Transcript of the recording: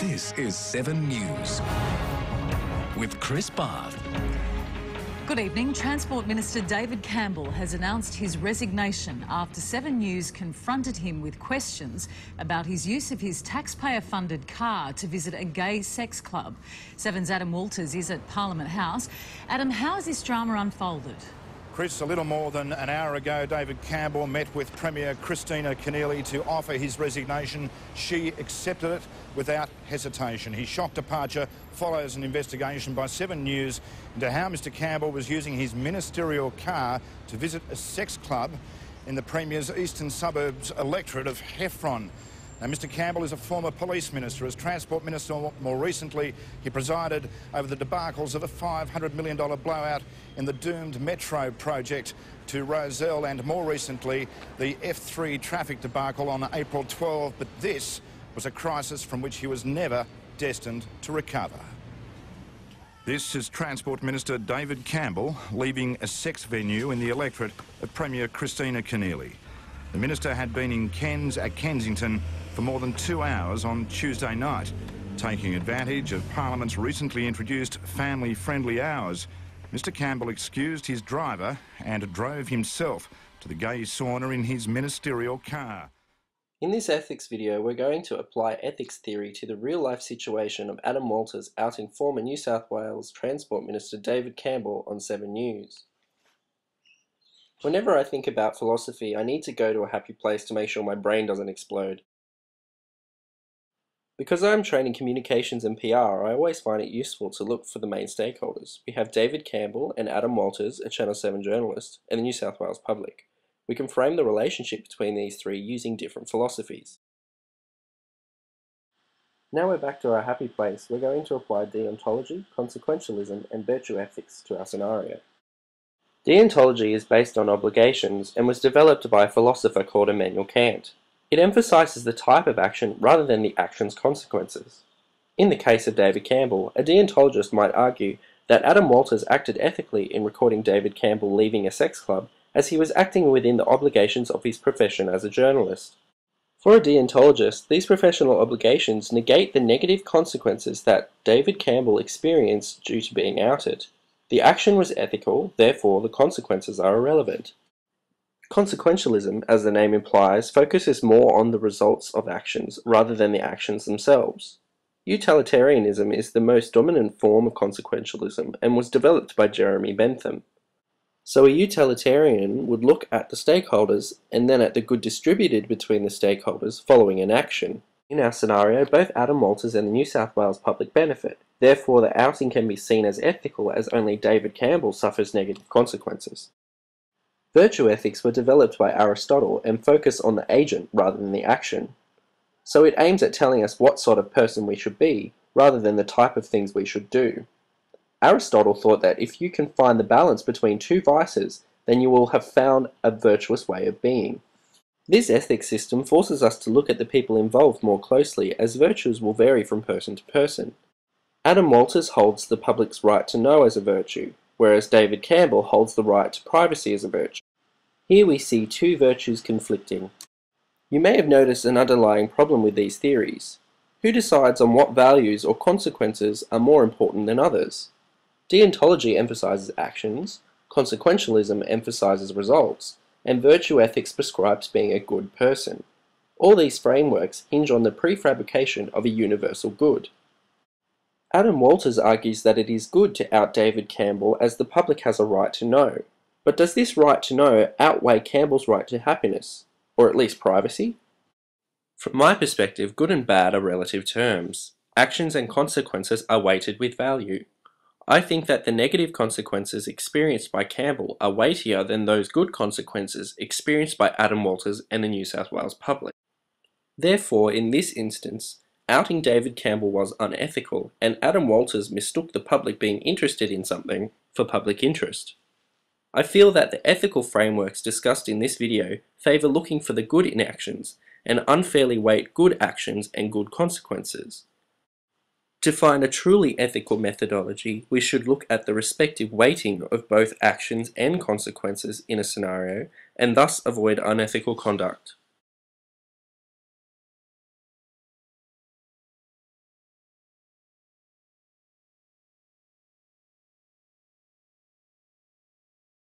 This is 7 News with Chris Barth. Good evening. Transport Minister David Campbell has announced his resignation after 7 News confronted him with questions about his use of his taxpayer-funded car to visit a gay sex club. 7's Adam Walters is at Parliament House. Adam, how has this drama unfolded? Chris, a little more than an hour ago, David Campbell met with Premier Kristina Keneally to offer his resignation. She accepted it without hesitation. His shock departure follows an investigation by 7 News into how Mr Campbell was using his ministerial car to visit a sex club in the Premier's eastern suburbs electorate of Heffron. Now, Mr Campbell is a former police minister. As Transport Minister more recently, he presided over the debacles of a $500 million blowout in the doomed Metro project to Rozelle and more recently the F3 traffic debacle on April 12. But this was a crisis from which he was never destined to recover. This is Transport Minister David Campbell leaving a sex venue in the electorate of Premier Kristina Keneally. The minister had been in Ken's at Kensington for more than 2 hours on Tuesday night, taking advantage of Parliament's recently introduced family-friendly hours. Mr Campbell excused his driver and drove himself to the gay sauna in his ministerial car. In this ethics video, we're going to apply ethics theory to the real-life situation of Adam Walters outing former New South Wales Transport Minister David Campbell on 7 News. Whenever I think about philosophy, I need to go to a happy place to make sure my brain doesn't explode. Because I'm trained in communications and PR, I always find it useful to look for the main stakeholders. We have David Campbell and Adam Walters, a Channel 7 journalist, and the New South Wales public. We can frame the relationship between these three using different philosophies. Now we're back to our happy place, we're going to apply deontology, consequentialism, and virtue ethics to our scenario. Deontology is based on obligations and was developed by a philosopher called Immanuel Kant. It emphasizes the type of action rather than the action's consequences. In the case of David Campbell, a deontologist might argue that Adam Walters acted ethically in recording David Campbell leaving a sex club as he was acting within the obligations of his profession as a journalist. For a deontologist, these professional obligations negate the negative consequences that David Campbell experienced due to being outed. The action was ethical, therefore the consequences are irrelevant. Consequentialism, as the name implies, focuses more on the results of actions rather than the actions themselves. Utilitarianism is the most dominant form of consequentialism and was developed by Jeremy Bentham. So a utilitarian would look at the stakeholders and then at the good distributed between the stakeholders following an action. In our scenario, both Adam Walters and the New South Wales public benefit. Therefore, the outing can be seen as ethical as only David Campbell suffers negative consequences. Virtue ethics were developed by Aristotle and focus on the agent rather than the action. So it aims at telling us what sort of person we should be, rather than the type of things we should do. Aristotle thought that if you can find the balance between two vices, then you will have found a virtuous way of being. This ethics system forces us to look at the people involved more closely, as virtues will vary from person to person. Adam Walters holds the public's right to know as a virtue, whereas David Campbell holds the right to privacy as a virtue. Here we see two virtues conflicting. You may have noticed an underlying problem with these theories. Who decides on what values or consequences are more important than others? Deontology emphasizes actions, consequentialism emphasizes results, and virtue ethics prescribes being a good person. All these frameworks hinge on the prefabrication of a universal good. Adam Walters argues that it is good to out David Campbell as the public has a right to know. But does this right to know outweigh Campbell's right to happiness, or at least privacy? From my perspective, good and bad are relative terms. Actions and consequences are weighted with value. I think that the negative consequences experienced by Campbell are weightier than those good consequences experienced by Adam Walters and the New South Wales public. Therefore, in this instance, outing David Campbell was unethical, and Adam Walters mistook the public being interested in something for public interest. I feel that the ethical frameworks discussed in this video favour looking for the good in actions and unfairly weight good actions and good consequences. To find a truly ethical methodology, we should look at the respective weighting of both actions and consequences in a scenario and thus avoid unethical conduct.